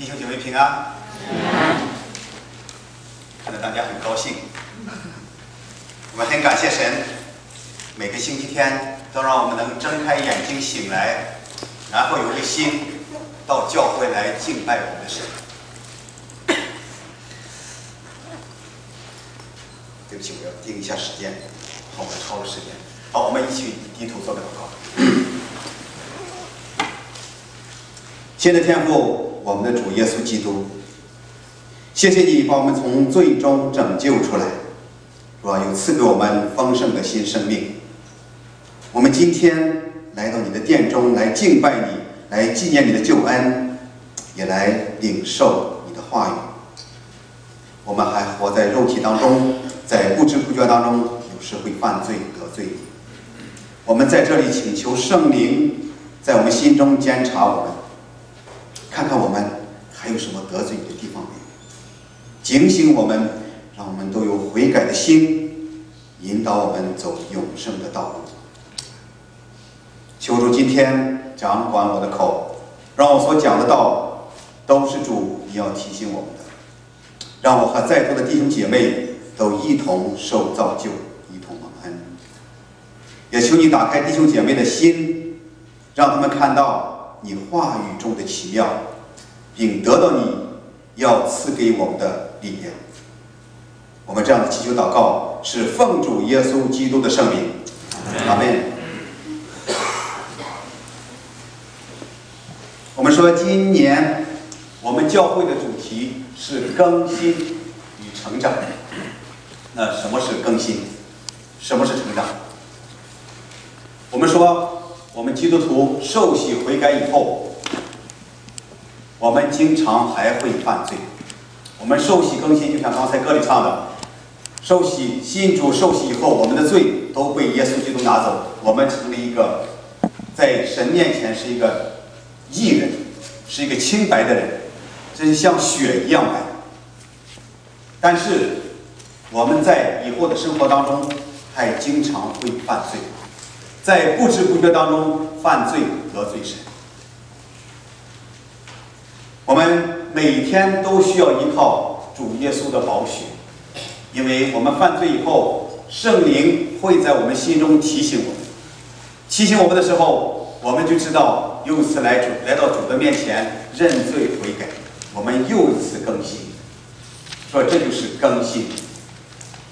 弟兄姐妹平安，看到大家很高兴。我们很感谢神，每个星期天都让我们能睁开眼睛醒来，然后有个心到教会来敬拜我们的神。对不起，我要盯一下时间，好，我超了时间。好，我们一起低头做个祷告。亲爱的天父，我们的主耶稣基督，谢谢你把我们从罪中拯救出来，主啊，又赐给我们丰盛的新生命。我们今天来到你的殿中来敬拜你，来纪念你的救恩，也来领受你的话语。我们还活在肉体当中，在不知不觉当中，有时会犯罪得罪你。我们在这里请求圣灵在我们心中监察我们，看看我们还有什么得罪你的地方没有，警醒我们，让我们都有悔改的心，引导我们走永生的道路。求主今天掌管我的口，让我所讲的道都是主你要提醒我们的，让我和在座的弟兄姐妹都一同受造就，一同蒙恩。也求你打开弟兄姐妹的心，让他们看到你话语中的奇妙，并得到你要赐给我们的力量。我们这样的祈求祷告是奉主耶稣基督的圣名，阿们。我们说今年我们教会的主题是更新与成长。那什么是更新？什么是成长？我们说我们基督徒受洗悔改以后，我们经常还会犯罪。我们受洗更新，就像刚才歌里唱的，受洗信主受洗以后，我们的罪都被耶稣基督拿走，我们成了一个在神面前是一个义人，是一个清白的人，真是像雪一样白。但是我们在以后的生活当中还经常会犯罪，在不知不觉当中犯罪得罪神。我们每天都需要依靠主耶稣的宝血，因为我们犯罪以后，圣灵会在我们心中提醒我们。提醒我们的时候，我们就知道又一次来到主的面前认罪悔改，我们又一次更新。说这就是更新。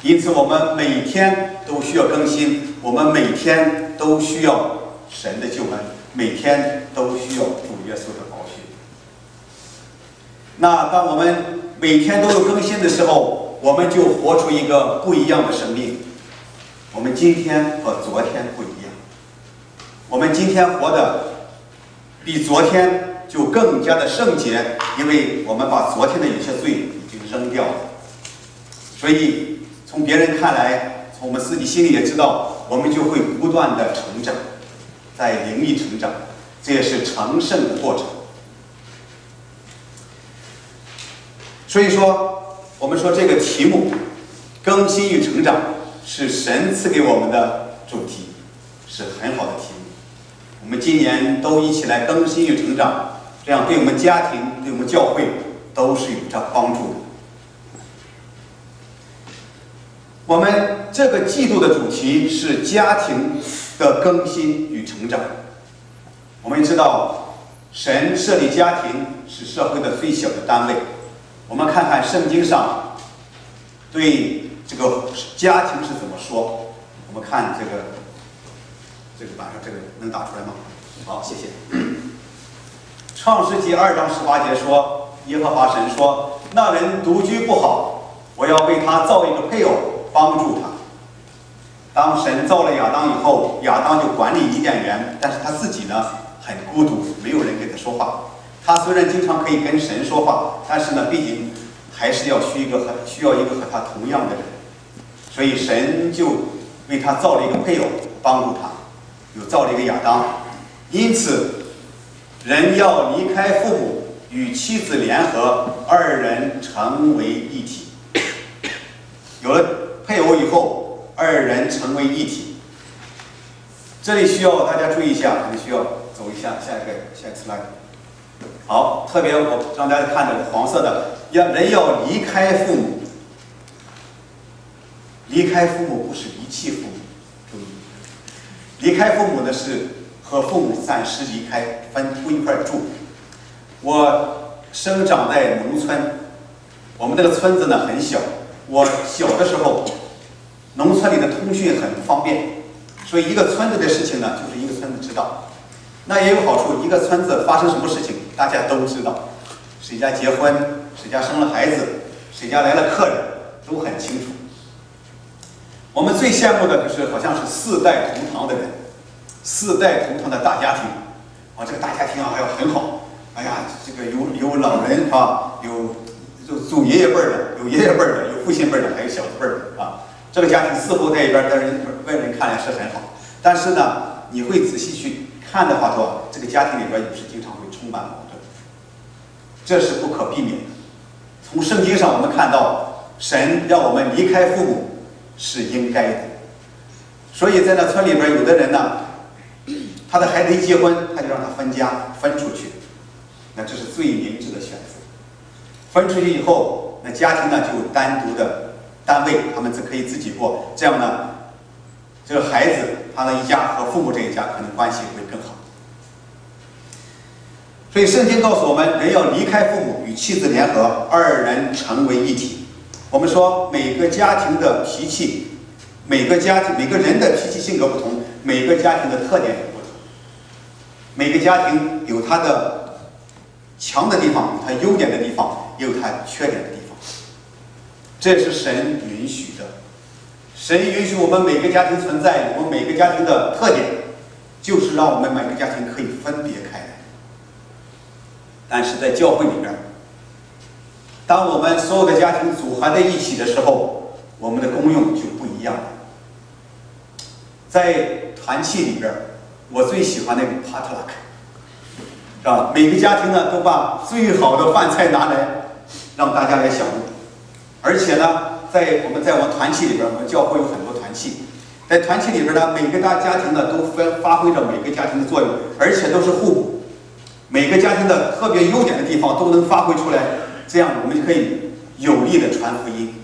因此我们每天都需要更新，我们每天都需要神的救恩，每天都需要主耶稣的宝血。那当我们每天都有更新的时候，我们就活出一个不一样的生命。我们今天和昨天不一样，我们今天活的比昨天就更加的圣洁，因为我们把昨天的有些罪已经扔掉了。所以从别人看来，从我们自己心里也知道，我们就会不断的成长，在灵力成长，这也是成圣的过程。所以说，我们说这个题目更新与成长是神赐给我们的主题，是很好的题目。我们今年都一起来更新与成长，这样对我们家庭，对我们教会都是有着帮助的。我们这个季度的主题是家庭的更新与成长。我们知道，神设立家庭是社会的最小的单位。我们看看圣经上对这个家庭是怎么说。我们看这个板上这个能打出来吗？好，谢谢。创世纪2章18节说，耶和华神说：“那人独居不好，我要为他造一个配偶，帮助他。”当神造了亚当以后，亚当就管理伊甸园，但是他自己呢很孤独，没有人跟他说话。他虽然经常可以跟神说话，但是呢，毕竟还是要需要一个和他同样的人，所以神就为他造了一个配偶，帮助他，又造了一个亚当。因此，人要离开父母，与妻子联合，二人成为一体。有了配偶以后，二人成为一体。这里需要大家注意一下，可能需要走一下下一个 slide。好，特别我让大家看这个黄色的，人要离开父母。离开父母不是遗弃父母，注意，离开父母呢是和父母暂时离开，不一块住。我生长在农村，我们这个村子呢很小。我小的时候，农村里的通讯很不方便，所以一个村子的事情呢，就是一个村子知道。那也有好处，一个村子发生什么事情，大家都知道，谁家结婚，谁家生了孩子，谁家来了客人，都很清楚。我们最羡慕的就是好像是4代同堂的人，4代同堂的大家庭。这个大家庭还要很好。哎呀，这个有老人啊，有祖爷爷辈的，有爷爷辈的，有父亲辈的，还有小子辈的啊。这个家庭似乎在一边外人看来是很好，但是呢，你会仔细去看的话，这个家庭里边有时经常会充满矛盾，这是不可避免的。从圣经上我们看到，神让我们离开父母是应该的，所以在那村里边，有的人呢，他的孩子一结婚，他就让他分家分出去，那这是最明智的选择。分出去以后，那家庭呢就有单独的单位，他们可以自己过，这样呢，这个孩子他的一家和父母这一家可能关系会更好。所以圣经告诉我们，人要离开父母，与妻子联合，2人成为一体。我们说每个家庭的脾气，每个人的脾气性格不同，每个家庭的特点也不同。每个家庭有它的强的地方，有它优点的地方，也有它缺点的地方。这是神允许的。神允许我们每个家庭存在，我们每个家庭的特点，就是让我们每个家庭可以分别开来。但是在教会里边，当我们所有的家庭组合在一起的时候，我们的功用就不一样了。在团契里边，我最喜欢那个 potluck， 是吧？每个家庭呢都把最好的饭菜拿来，让大家来享用。而且呢，在我们团契里边，我们教会有很多团契，在团契里边呢，每个家庭呢都发挥着每个家庭的作用，而且都是互补。每个家庭的特别优点的地方都能发挥出来，这样我们就可以有力的传福音。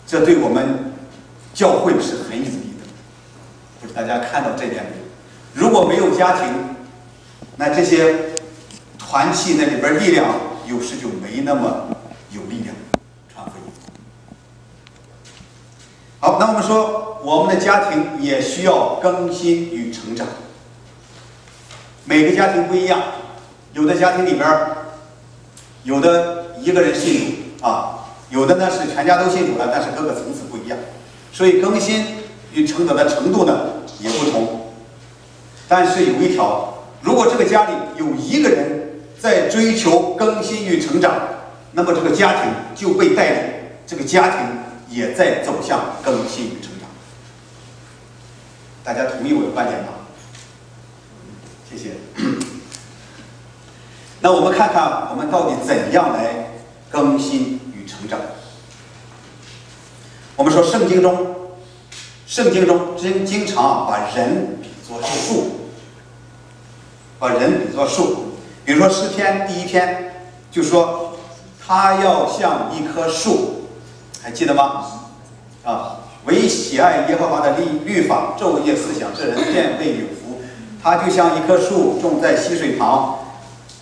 这对我们教会是很有益的。不知大家看到这点没有？如果没有家庭，那这些团契那里边力量有时就没那么有力量传福音。好，那我们说我们的家庭也需要更新与成长。每个家庭不一样，有的家庭里边，有的一个人信主啊，有的呢是全家都信主了，但是各个层次不一样，所以更新与成长的程度呢也不同。但是有一条，如果这个家里有一个人在追求更新与成长，那么这个家庭就被带领，这个家庭也在走向更新与成长。大家同意我的观点吗？谢谢。那我们看看我们到底怎样来更新与成长。我们说圣经中经常把人比作树，比如说诗篇第1篇就说他要像一棵树，还记得吗？唯喜爱耶和华的律法，昼夜思想，这人便为有福。他就像一棵树种在溪水旁，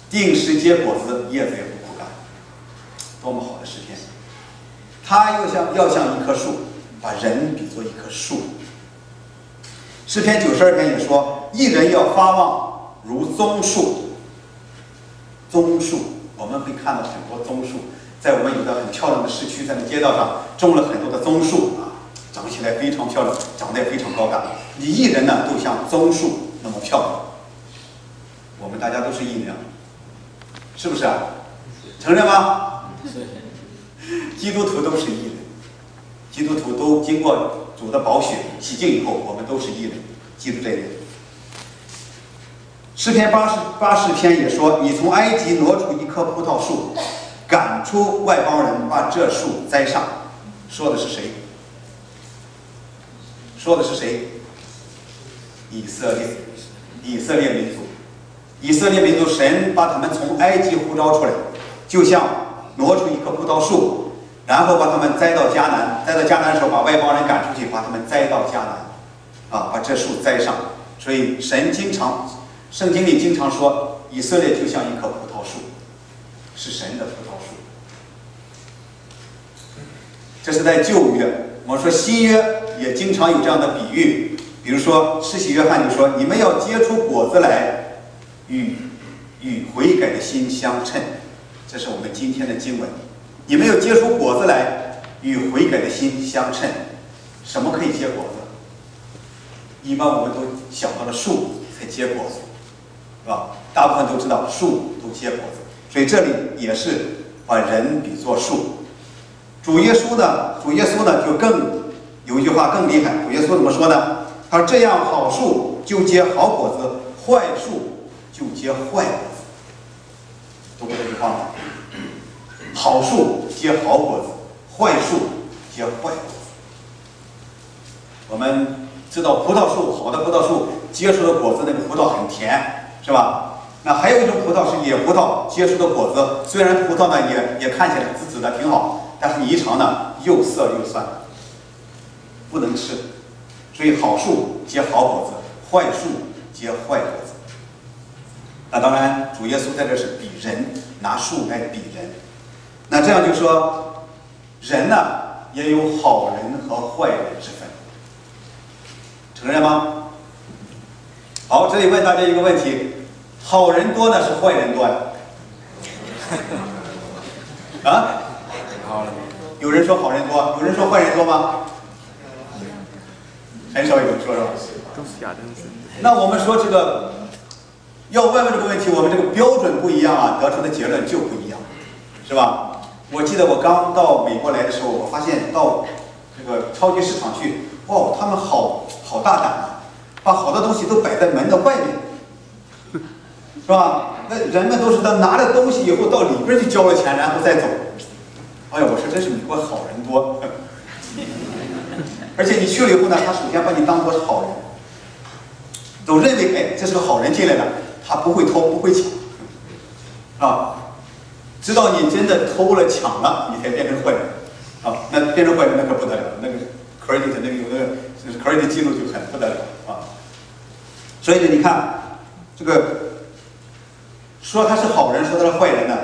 定时结果子，叶子也不枯干。多么好的诗篇！他要像一棵树，把人比作一棵树。诗篇92篇也说，义人要发旺如棕树。棕树，我们会看到很多棕树，在我们有的很漂亮的市区，在那街道上种了很多的棕树长起来非常漂亮，长得也非常高大。你义人呢，都像棕树那么漂亮。我们大家都是义人，是不是啊？承认吗？基督徒都是义人，基督徒都经过主的宝血洗净以后，我们都是义人，记住这一点。诗篇80篇也说，你从埃及挪出一棵葡萄树，赶出外邦人，把这树栽上。说的是谁？说的是谁？以色列民族。以色列民族，神把他们从埃及呼召出来，就像挪出一棵葡萄树，然后把他们栽到迦南，栽到迦南的时候把外邦人赶出去，把他们栽到迦南，把这树栽上。所以圣经里经常说，以色列就像一棵葡萄树，是神的葡萄树。这是在旧约。我说新约也经常有这样的比喻，比如说施洗约翰就说：“你们要结出果子来，与悔改的心相称。”这是我们今天的经文。你们要结出果子来，与悔改的心相称。什么可以结果子？一般我们都想到了树才结果子，是吧？大部分都知道树都结果子，所以这里也是把人比作树。主耶稣呢就更有一句话更厉害。主耶稣怎么说呢？他说：“这样好树就结好果子，坏树就结坏果子。”读过这句话吗？好树结好果子，坏树结坏果子。我们知道葡萄树，好的葡萄树结出的果子，那个葡萄很甜，是吧？那还有一种葡萄是野葡萄结出的果子，虽然葡萄呢也看起来紫紫的挺好，但是你一尝呢又涩又酸，不能吃。所以好树结好果子，坏树结坏果子。那当然，主耶稣在这是比人，拿树来比人。那这样就说，人呢也有好人和坏人之分，承认吗？好，这里问大家一个问题：好人多呢，是坏人多呀？啊？有人说好人多，有人说坏人多吗？很少有人说，是吧？那我们说这个，要问这个问题，我们这个标准不一样啊，得出的结论就不一样，是吧？我记得我刚到美国来的时候，我发现到这个超级市场去，哇，他们好大胆啊，把好多东西都摆在门的外面，是吧？那人们都是拿了东西以后到里边去交了钱，然后再走。哎呀，我说真是美国好人多，而且你去了以后呢，他首先把你当作是好人，都认为哎这是个好人进来了，他不会偷不会抢，啊。直到你真的偷了抢了，你才变成坏人，那变成坏人那可不得了，那个 credit 那个有的就是 credit 记录就很不得了啊。所以呢，你看这个说他是好人，说他是坏人呢，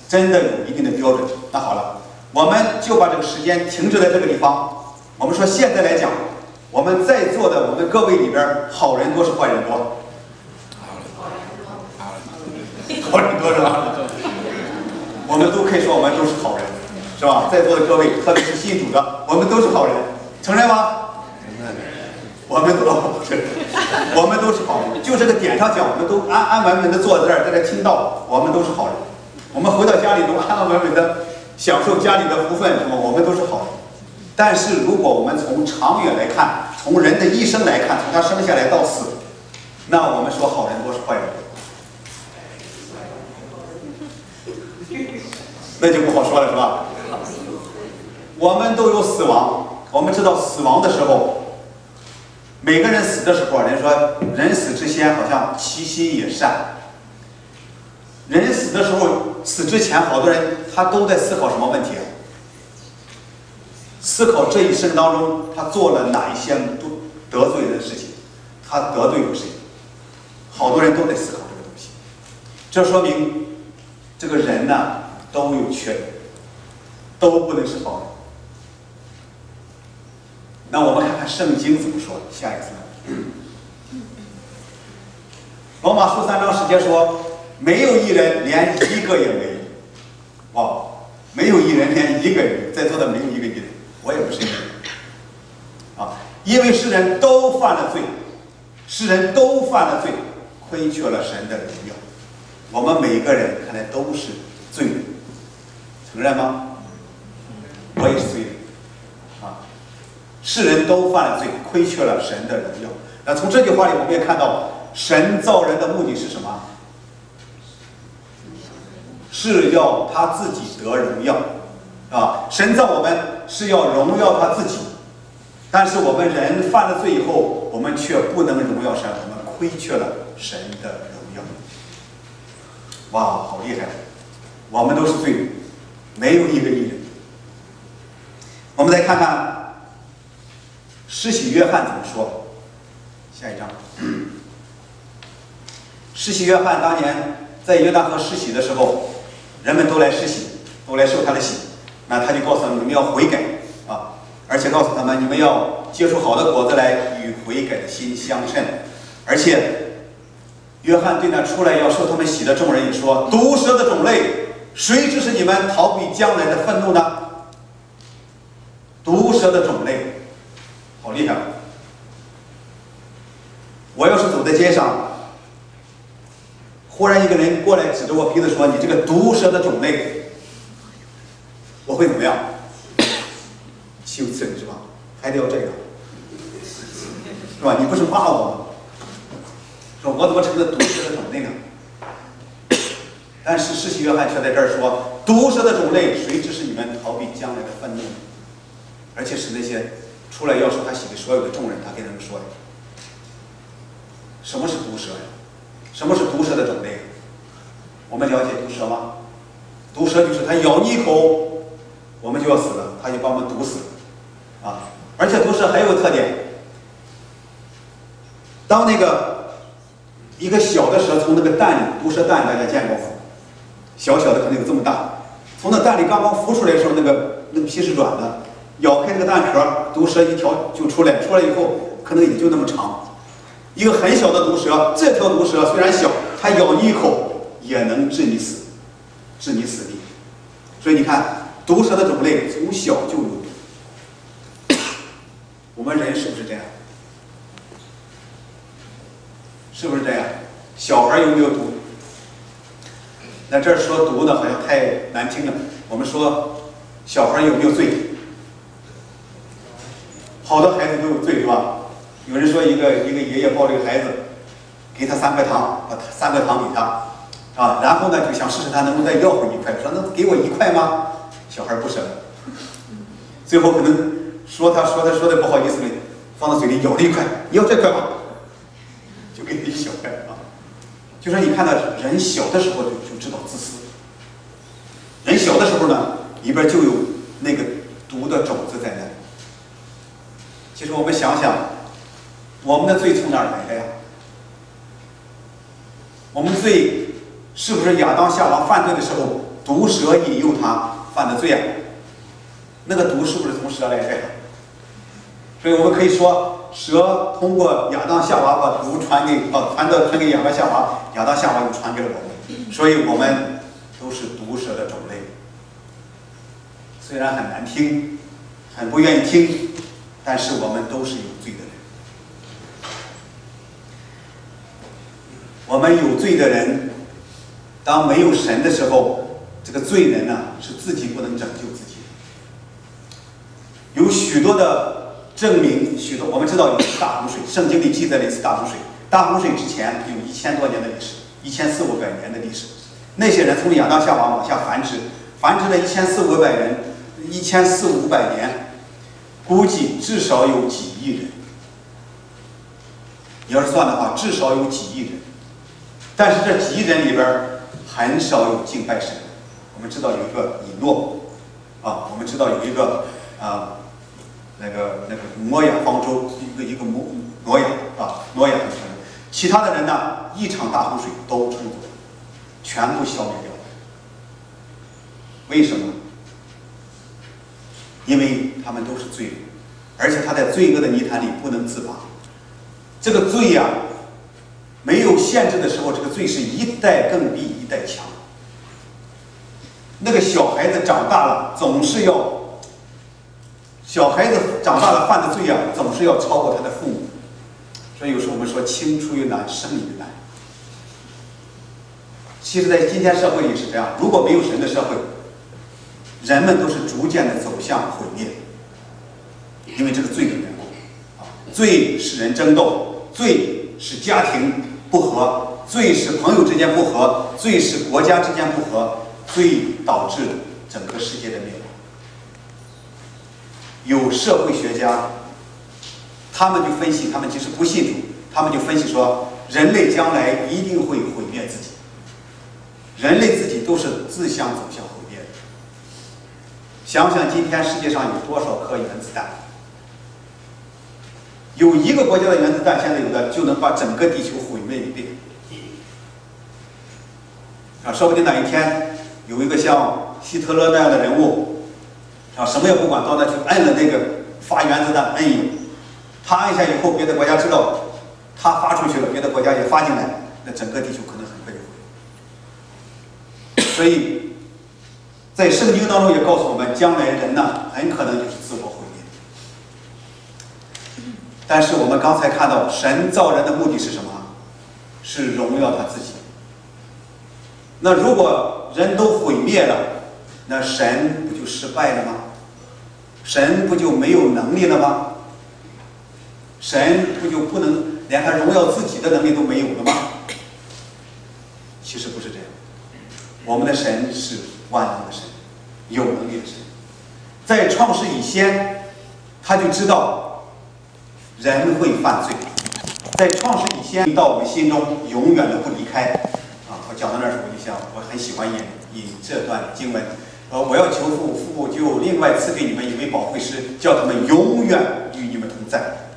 真的有一定的标准。那好了，我们就把这个时间停止在这个地方。我们说现在来讲，我们在座的我们各位里边，好人多是坏人多？好人多是吧？我们都可以说我们都是好人，是吧？在座的各位，特别是信主的，我们都是好人，承认吗？我们都是好人。就这个点上讲，我们都安安稳稳的坐在这儿，在这听到，我们都是好人。我们回到家里都安安稳稳的享受家里的福分，什么我们都是好人。但是如果我们从长远来看，从人的一生来看，从他生下来到死，那我们说好人多是坏人多？那就不好说了，是吧？我们都有死亡，我们知道死亡的时候，每个人死的时候，人说人死之前好像其心也善。人死的时候，死之前，好多人他都在思考什么问题啊？思考这一生当中他做了哪一些得罪人的事情，他得罪了谁？好多人都在思考这个东西。这说明这个人呢，都有缺点，都不能是好人。那我们看看圣经怎么说。下一个slide。罗马书3章10节说：“没有一人，连一个也没有。”哇，没有一人，连一个人，在座的没有一个一人，我也不是一个人啊！因为世人都犯了罪，世人都犯了罪，亏缺了神的荣耀。我们每个人看来都是罪人。承认吗？我也是罪人啊！世人都犯了罪，亏缺了神的荣耀。那从这句话里，我们也看到，神造人的目的是什么？是要他自己得荣耀，啊！神造我们是要荣耀他自己，但是我们人犯了罪以后，我们却不能荣耀神，我们亏缺了神的荣耀。哇，好厉害！我们都是罪人，没有一个义人。我们再看看施洗约翰怎么说。下一章。施洗约翰当年在约旦河施洗的时候，人们都来施洗，都来受他的洗。那他就告诉他们，你们要悔改啊，而且告诉他们，你们要结出好的果子来，与悔改的心相称。而且，约翰对那出来要受他们洗的众人也说：“毒蛇的种类，谁指使你们逃避将来的愤怒呢？”毒蛇的种类，好厉害！我要是走在街上，忽然一个人过来指着我鼻子说：“你这个毒蛇的种类。”我会怎么样？羞耻是吧？还得要这个，是吧？你不是骂我吗？说我怎么成了毒蛇的种类呢？但是施洗约翰却在这儿说：“毒蛇的种类，谁指使你们逃避将来的愤怒？”而且是那些出来要受他洗的所有的众人，他跟他们说呀：“什么是毒蛇呀？什么是毒蛇的种类？我们了解毒蛇吗？毒蛇就是它咬你一口，我们就要死了，它就把我们毒死啊！而且毒蛇还有个特点，当那个一个小的蛇从那个蛋里，毒蛇蛋大家见过吗？小小的可能有这么大，从那蛋里刚刚孵出来的时候，那个皮是软的，咬开那个蛋壳，毒蛇一条就出来，出来以后可能也就那么长。一个很小的毒蛇，这条毒蛇虽然小，它咬你一口也能致你死，致你死地。所以你看，毒蛇的种类从小就有毒。我们人是不是这样？是不是这样？小孩有没有毒？那这儿说毒呢，好像太难听了。我们说小孩有没有罪？好多孩子都有罪，是吧？有人说一个爷爷抱这个孩子，给他3块糖，把3个糖给他，啊，然后呢就想试试他能不能再要回1块，说能给我1块吗？小孩不舍得，最后可能说的不好意思了，放到嘴里咬了1块，你要这块吧，就给你1小块啊。就说你看到人小的时候就知道自私，人小的时候呢里边就有那个毒的种子在那里。其实我们想想，我们的罪从哪儿来的呀？我们的罪是不是亚当夏娃犯罪的时候，毒蛇引诱他犯的罪啊？那个毒是不是从蛇来的呀？所以我们可以说，蛇通过亚当夏娃把毒传给亚当夏娃，亚当夏娃又传给了我们，所以我们都是毒蛇的种类。虽然很难听，很不愿意听，但是我们都是有罪的人。我们有罪的人，当没有神的时候，这个罪人呢是自己不能拯救自己。有许多的证明，我们知道有一次大洪水，圣经里记载了一次大洪水。大洪水之前有1000多年的历史，1400-500年的历史。那些人从亚当夏娃往下繁殖了1400-500人，1400-500年，估计至少有几亿人。你要是算的话，至少有几亿人。但是这几亿人里边，很少有敬拜神的。我们知道有一个以诺，啊，我们知道有一个那个挪亚方舟，一个挪亚啊，挪亚的神。其他的人呢，一场大洪水都冲走，全部消灭掉。为什么？因为他们都是罪人，而且他在罪恶的泥潭里不能自拔。这个罪呀，没有限制的时候，这个罪是一代更比一代强。那个小孩子长大了，小孩子长大了犯的罪呀，总是要超过他的父母。所以有时候我们说，青出于蓝胜于蓝。其实，在今天社会里是这样，如果没有神的社会，人们都是逐渐的走向毁灭，因为这个罪的缘故。罪使人争斗，罪使家庭不和，罪使朋友之间不和，罪使国家之间不和，罪导致整个世界的灭亡。有社会学家，他们就分析，他们其实不信主，他们就分析说，人类将来一定会毁灭自己，人类自己都是自相走向毁灭的。想想今天世界上有多少颗原子弹？有一个国家的原子弹，现在有的就能把整个地球毁灭一遍。说不定哪一天有一个像希特勒那样的人物，什么也不管，到那去摁了那个发原子弹按钮，他按下以后，别的国家知道他发出去了，别的国家也发进来，那整个地球可能很快就毁。所以，在圣经当中也告诉我们，将来人呢很可能就是自我毁灭。但是我们刚才看到，神造人的目的是什么？是荣耀他自己。那如果人都毁灭了，那神不就失败了吗？神不就没有能力了吗？神不就不能连他荣耀自己的能力都没有了吗？其实不是这样，我们的神是万能的神，有能力的神。在创世以先，他就知道人会犯罪，在创世以先到我们心中永远的不离开。我讲到那儿时候，我就想，我很喜欢引这段经文。我要求父，父就另外赐给你们一位保惠师，叫他们永远与你们同在。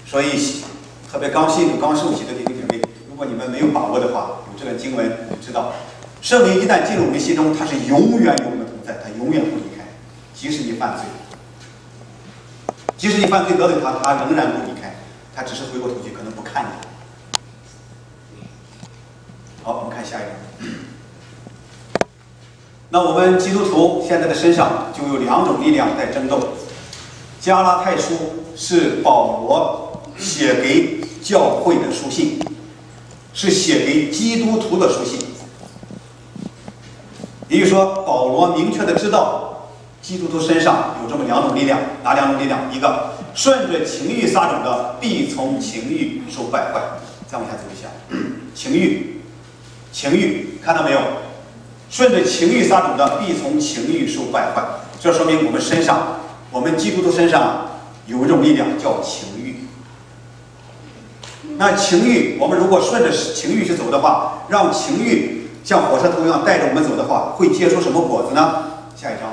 所以，特别刚信主、刚受洗的弟兄姐妹，如果你们没有把握的话，有这段经文，你就知道，圣灵一旦进入我们心中，他是永远与我们同在，他永远不离开。即使你犯罪，即使你犯罪得罪他，他仍然不离开，他只是回过头去，可能不看你。好，我们看下一张。那我们基督徒现在的身上就有两种力量在争斗。加拉太书是保罗写给教会的书信，是写给基督徒的书信。也就是说，保罗明确的知道基督徒身上有这么两种力量，哪两种力量？一个顺着情欲撒种的，必从情欲受败坏。再往下走一下，情欲，看到没有？顺着情欲撒种的，必从情欲受败坏。这说明我们身上，我们基督徒身上有一种力量叫情欲。那情欲，我们如果顺着情欲去走的话，让情欲像火车头一样带着我们走的话，会结出什么果子呢？下一章，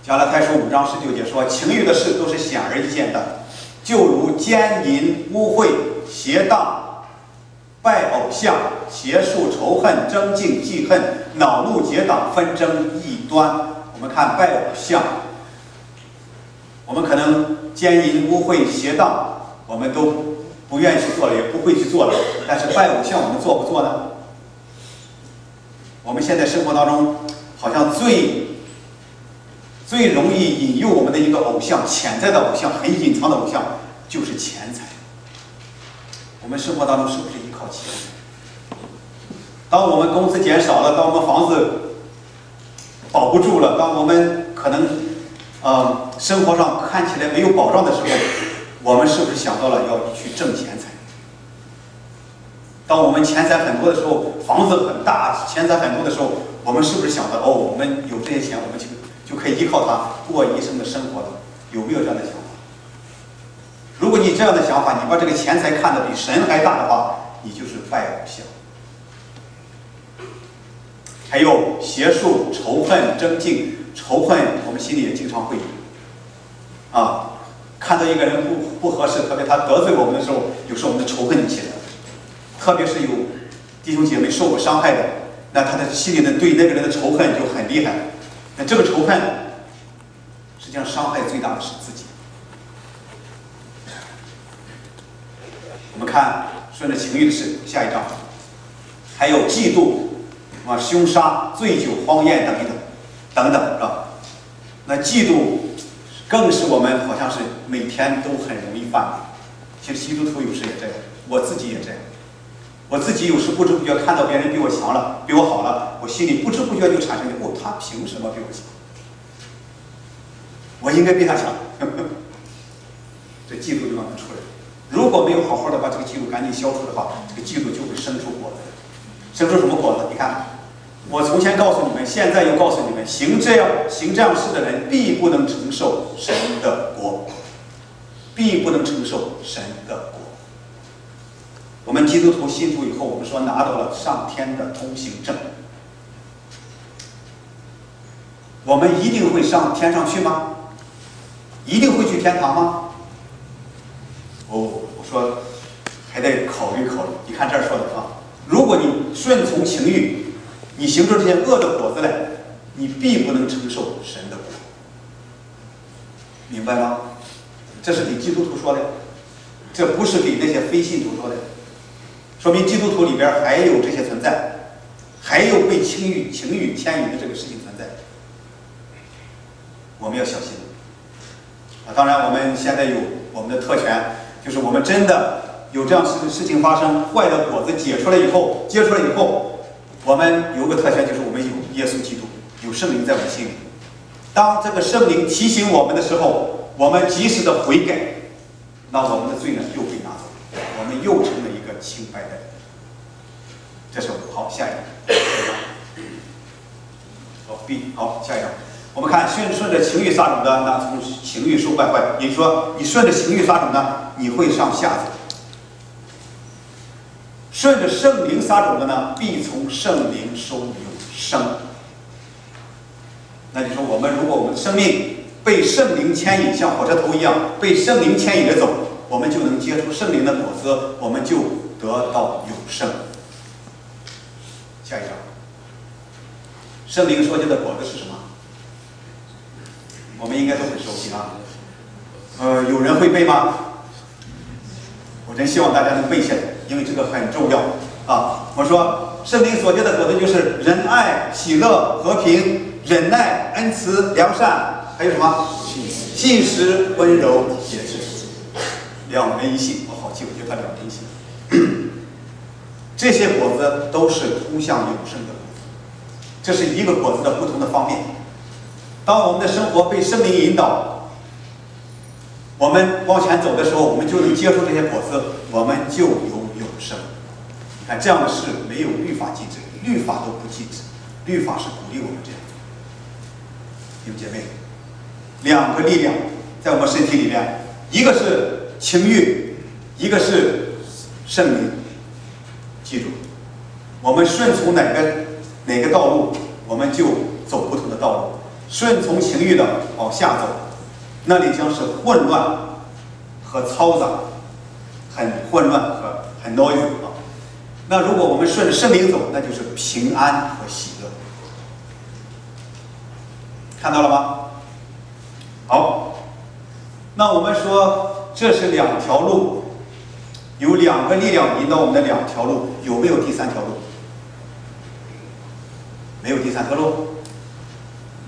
加拉太书5章19节说：“情欲的事都是显而易见的，就如奸淫、污秽、邪荡、拜偶像、邪术、仇恨、争竞、记恨、恼怒、结党、纷争、异端。”我们看拜偶像，我们可能奸淫、污秽、邪荡，我们都不愿意去做了，也不会去做了。但是拜偶像，我们做不做呢？我们现在生活当中，好像最容易引诱我们的一个偶像，潜在的偶像，很隐藏的偶像，就是钱财。我们生活当中是不是依靠钱财？当我们工资减少了，当我们房子保不住了，当我们可能生活上看起来没有保障的时候，我们是不是想到了要去挣钱财？当我们钱财很多的时候，房子很大，钱财很多的时候，我们是不是想到我们有这些钱，我们就可以依靠它过一生的生活了？有没有这样的想法？如果你这样的想法，你把这个钱财看得比神还大的话，你就是拜偶像。还有邪术、仇恨、争竞。仇恨，我们心里也经常会看到一个人不合适，特别他得罪我们的时候，有时候我们的仇恨就起来了。特别是有弟兄姐妹受过伤害的，那他的心里呢对那个人的仇恨就很厉害。那这个仇恨，实际上伤害最大的是自己。我们看顺着情欲的事，下一章，还有嫉妒、凶杀、醉酒、荒宴等等，是吧？那嫉妒更是我们好像是每天都很容易犯的。其实基督徒有时也这样，我自己也这样。我自己有时不知不觉看到别人比我强了，比我好了，我心里不知不觉就产生他凭什么比我强？我应该比他强。这嫉妒就让它出来。如果没有好好的把这个嫉妒赶紧消除的话，这个嫉妒就会生出果子。生出什么果子？你看，我从前告诉你们，现在又告诉你们，行这样事的人，必不能承受神的国，必不能承受神的国。我们基督徒信主以后，我们说拿到了上天的通行证。我们一定会上天上去吗？一定会去天堂吗？我说还得考虑考虑。你看这儿说的啊，如果你顺从情欲，你行出这些恶的果子来，你必不能承受神的国。明白吗？这是给基督徒说的，这不是给那些非信徒说的。说明基督徒里边还有这些存在，还有被情欲牵引的这个事情存在。我们要小心啊！当然，我们现在有我们的特权，就是我们真的有这样事情发生，坏的果子结出来以后，我们有个特权，就是我们有耶稣基督，有圣灵在我们心里。当这个圣灵提醒我们的时候，我们及时的悔改，那我们的罪呢又被拿走，我们又成了一个清白的人。这是好，下一个。好 B， 好，下一个。我们看顺着情欲撒种的，那从情欲受败坏。也就是说，你顺着情欲撒种呢，你会上下走；顺着圣灵撒种的呢，必从圣灵收永生。那就说，如果我们的生命被圣灵牵引，像火车头一样被圣灵牵引着走，我们就能结出圣灵的果子，我们就得到永生。下一章，圣灵说结的果子是什么？我们应该都很熟悉啊。有人会背吗？我真希望大家能背下来，因为这个很重要啊。我说，圣灵所结的果子就是仁爱、喜乐、和平、忍耐、恩慈、良善，还有什么？信实、温柔、节制。两人一信，我好记，我觉得它两人一信。这些果子都是通向永生的果子，这是一个果子的不同的方面。当我们的生活被圣灵引导，我们往前走的时候，我们就能接触这些果子，我们就有永生。你看，这样的事没有律法禁止，律法都不禁止，律法是鼓励我们这样做。弟兄姐妹，两个力量在我们身体里面，一个是情欲，一个是圣灵。记住，我们顺从哪个道路，我们就走不同的道路。顺从情欲的往下走，那里将是混乱和嘈杂，很混乱和很 noisy 啊。那如果我们顺着圣灵走，那就是平安和喜乐。看到了吗？好，那我们说这是两条路，有两个力量引导我们的两条路，有没有第三条路？没有第三条路。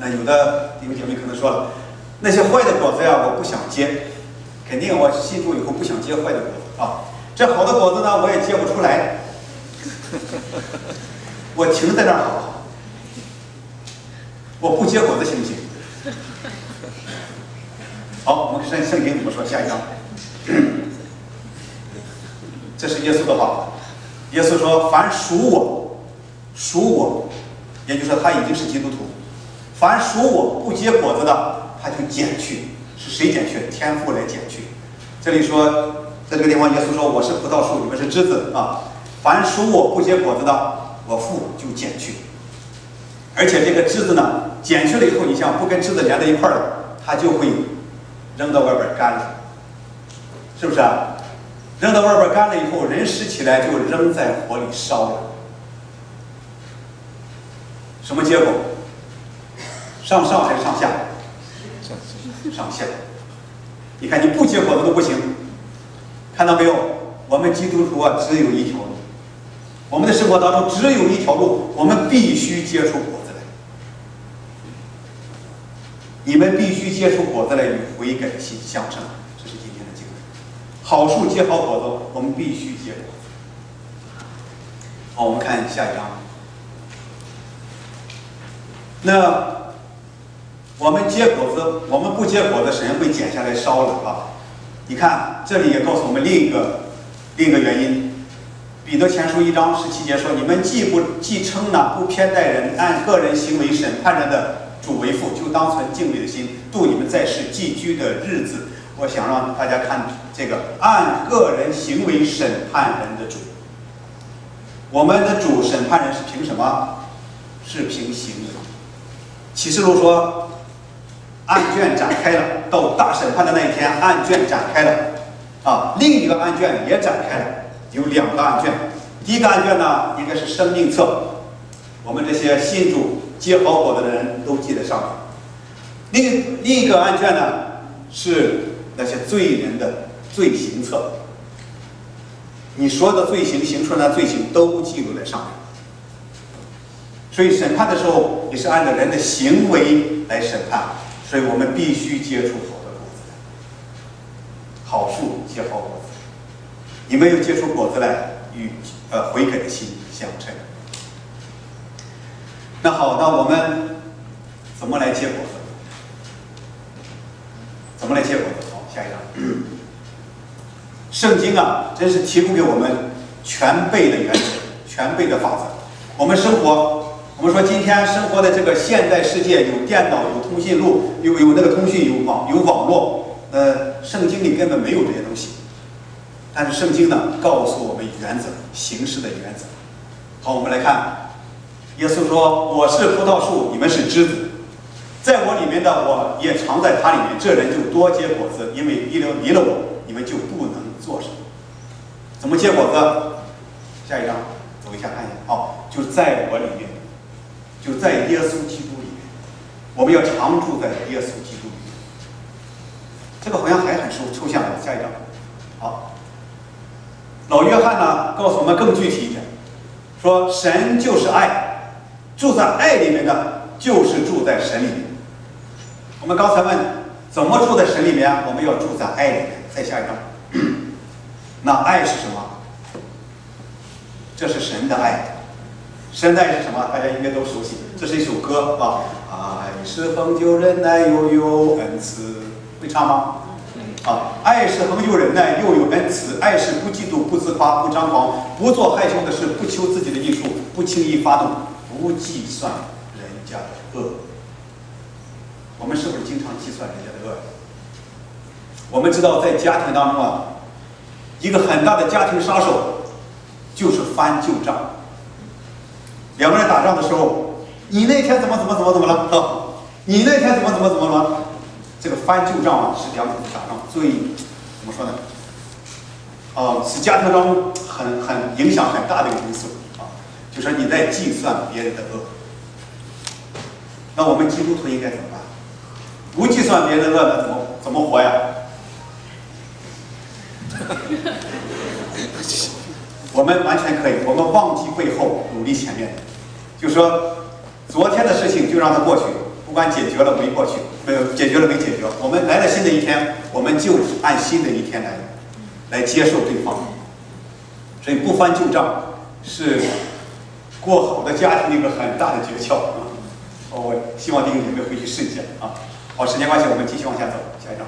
那有的弟兄姐妹可能说了，那些坏的果子呀，我不想结，肯定我信主以后不想结坏的果子啊。这好的果子呢，我也结不出来，我停在那儿好不好？我不结果子行不行？好，我们看圣经怎么说，下一章。这是耶稣的话，耶稣说：“凡属我，也就是说他已经是基督徒。凡属我不结果子的，他就剪去。是谁剪去？天父来剪去。这里说，在这个地方，耶稣说：“我是葡萄树，你们是枝子啊。凡属我不结果子的，我父就剪去。而且这个枝子呢，剪去了以后，你像不跟枝子连在一块儿的，它就会扔到外边干了，是不是啊？扔到外边干了以后，人拾起来就扔在火里烧了。什么结果？上还是上下？上下。你看，你不结果子都不行。看到没有？我们基督徒啊，只有一条路。我们的生活当中只有一条路，我们必须结出果子来。你们必须结出果子来，与悔改的心相称。这是今天的经文。好树结好果子，我们必须结果子。好，我们看下一章。那我们结果子，我们不结果子，神会剪下来烧了啊！你看，这里也告诉我们另一个原因。彼得前书1章17节说：“你们既称那不偏待人，按个人行为审判人的主为父，就当存敬畏的心，度你们在世寄居的日子。”我想让大家看这个，按个人行为审判人的主。我们的主审判人是凭什么？是凭行为。启示录说，案卷展开了，到大审判的那一天，案卷展开了，啊，另一个案卷也展开了，有2个案卷。第一个案卷呢，应该是生命册，我们这些信主结好果子的人都记在上面。另一个案卷呢，是那些罪人的罪行册。你说的罪行，行出来的罪行都记录在上面。所以审判的时候也是按照人的行为来审判，所以我们必须结出好的果子来。好树结好果子，你没有结出果子来，与悔改的心相称。那好，那我们怎么来结果子？怎么来结果子？好，下一张。圣经啊，真是提供给我们全备的原则、全备的法则。我们生活，我们说今天生活的这个现代世界，有电脑，有通讯录，有那个通讯，有网络，圣经里根本没有这些东西。但是圣经呢，告诉我们原则，行事的原则。好，我们来看，耶稣说：“我是葡萄树，你们是枝子，在我里面的，我也常在他里面，这人就多结果子，因为离了我，你们就不能做什么。”怎么结果子？下一张，走一下看一下。好，就在我里面，就在耶稣基督里面，我们要常住在耶稣基督里面。这个好像还很抽象的。下一张，好。老约翰呢，告诉我们更具体一点，说神就是爱，住在爱里面的，就是住在神里面。我们刚才问怎么住在神里面，我们要住在爱里面。再下一张，那爱是什么？这是神的爱。神的爱是什么？大家应该都熟悉，这是一首歌啊。爱是恒久忍耐，又有恩慈，会唱吗？爱是恒久忍耐，又有恩慈；爱是不嫉妒，不自夸，不张狂，不做害羞的事，不求自己的益处，不轻易发怒，不计算人家的恶。我们是不是经常计算人家的恶？我们知道，在家庭当中啊，一个很大的家庭杀手就是翻旧账。两个人打仗的时候，你那天怎么了？你那天怎么了？这个翻旧账啊，是两种打仗最怎么说呢？是家庭当中很影响很大的一个因素啊，就是你在计算别人的恶。那我们基督徒应该怎么办？不计算别人的恶呢？怎么活呀？我们完全可以，我们忘记背后，努力前面。就说昨天的事情就让它过去，不管解决了没过去，解决了没解决，我们来了新的一天，我们就按新的一天来接受对方。所以不翻旧账是过好的家庭的一个很大的诀窍啊！我希望弟兄姐妹回去试一下啊！好，时间关系，我们继续往下走，下一章。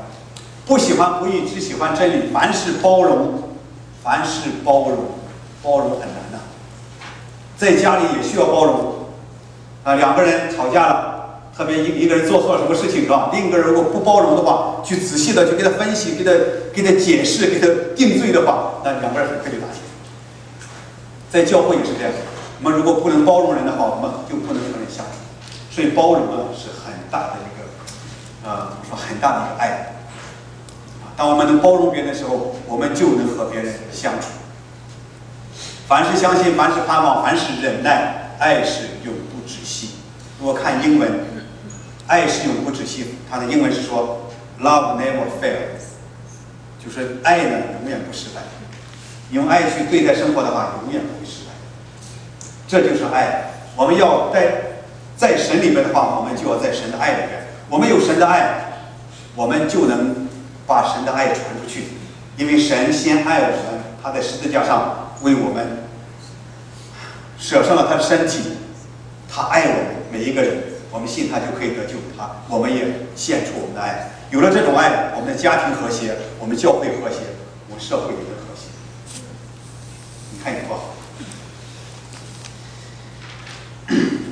不喜欢不义，只喜欢真理。凡事包容，凡事包容，包容很难的。在家里也需要包容啊！两个人吵架了，特别一个人做错了什么事情是吧？另一个人如果不包容的话，去仔细的去给他分析，给他解释，给他定罪的话，那两个人很快就打起来。在教会也是这样，我们如果不能包容人的话，我们就不能和人相处。所以包容呢是很大的一个很大的一个爱。当我们能包容别人的时候，我们就能和别人相处。凡是相信，凡是盼望，凡是忍耐，爱是永不止息。如果看英文，爱是永不止息，它的英文是说 "Love never fails"， 就是爱呢永远不失败。用爱去对待生活的话，永远不会失败。这就是爱。我们要在神里面的话，我们就要在神的爱里面。我们有神的爱，我们就能把神的爱传出去。因为神先爱我们，他在十字架上为我们舍上了他的身体，他爱我们每一个人，我们信他就可以得救。我们也献出我们的爱。有了这种爱，我们的家庭和谐，我们教会和谐，我们社会也和谐。你看有多好。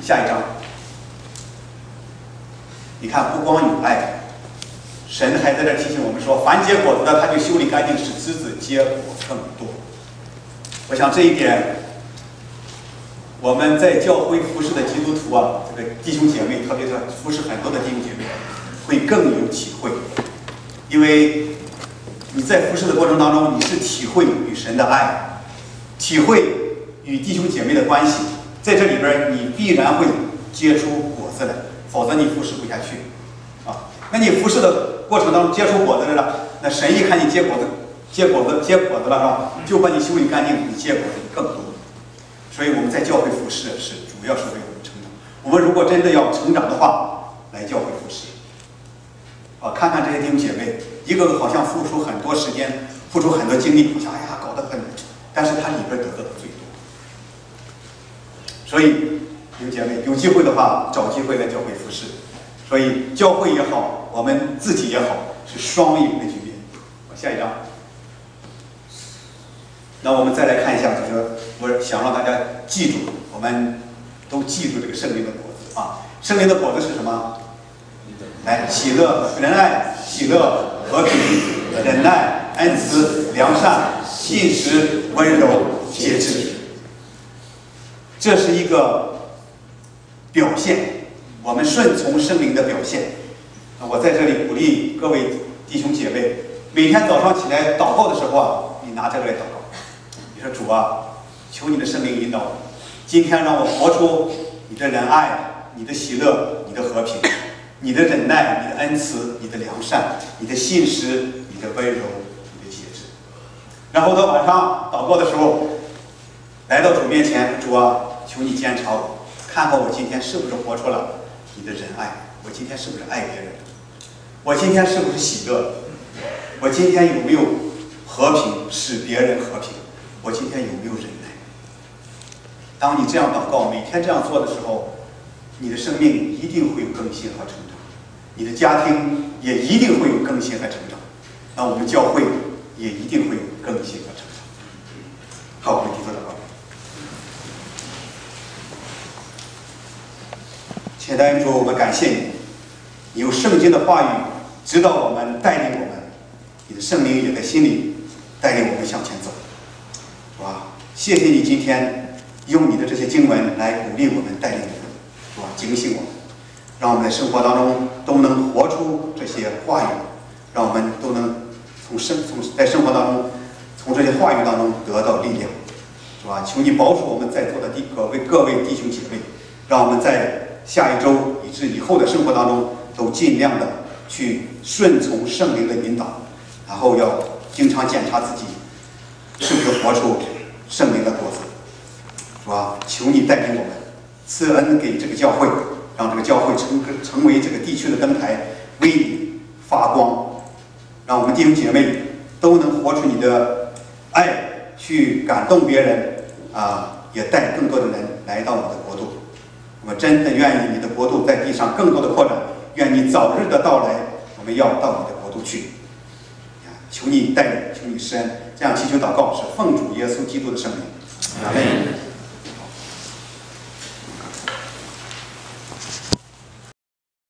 下一章，你看，不光有爱，神还在这提醒我们说，凡结果子的，他就修理干净，使枝子结果更多。我想这一点我们在教会服侍的基督徒啊，这个弟兄姐妹，特别是服侍很多的弟兄姐妹，会更有体会，因为你在服侍的过程当中，你是体会与神的爱，体会与弟兄姐妹的关系，在这里边你必然会结出果子来，否则你服侍不下去啊。那你服侍的过程当中结出果子来了，那神一看你结果子了是吧，就把你修理干净，你结果子更多。所以我们在教会服侍是主要是为我们成长。我们如果真的要成长的话，来教会服侍啊，看看这些弟兄姐妹，一个个好像付出很多时间，付出很多精力，好像搞得很，但是他里边得到的最多。所以弟兄姐妹有机会的话，找机会来教会服侍。所以教会也好，我们自己也好，是双赢的局面。下一章。那我们再来看一下，就是我想让大家记住，我们都记住这个圣灵的果子啊。圣灵的果子是什么？来，喜乐、仁爱、喜乐、和平、忍耐、恩慈、良善、信实、温柔、节制。这是一个表现，我们顺从圣灵的表现。我在这里鼓励各位弟兄姐妹，每天早上起来祷告的时候啊，你拿这个来祷告。你说主啊，求你的圣灵引导我，今天让我活出你的仁爱、你的喜乐、你的和平、你的忍耐、你的恩慈、你的良善、你的信实、你的温柔、你的节制。然后到晚上祷告的时候，来到主面前，主啊，求你监察我，看看我今天是不是活出了你的仁爱，我今天是不是爱别人，我今天是不是喜乐，我今天有没有和平，使别人和平，我今天有没有忍耐。当你这样祷告，每天这样做的时候，你的生命一定会有更新和成长，你的家庭也一定会有更新和成长，那我们教会也一定会有更新和成长。好，我们低头祷告。亲爱的恩主，我们感谢你，你用圣经的话语指导我们，带领我们，你的圣灵也在心里带领我们向前走。哇，谢谢你今天用你的这些经文来鼓励我们，带领我们，是吧？警醒我们，让我们在生活当中都能活出这些话语，让我们都能在生活当中从这些话语当中得到力量，是吧？求你保守我们在座的各位弟兄姐妹，让我们在下一周以至以后的生活当中都尽量的去顺从圣灵的引导，然后要经常检查自己是不是活出圣灵的果子，是吧？求你带领我们，赐恩给这个教会，让这个教会成为这个地区的灯台，为你发光，让我们弟兄姐妹都能活出你的爱，去感动别人啊，也带更多的人来到你的国度。我们真的愿意你的国度在地上更多的扩展，愿你早日的到来，我们要到你的国度去。求你带领，求你施恩，这样祈求祷告是奉主耶稣基督的圣名，阿门。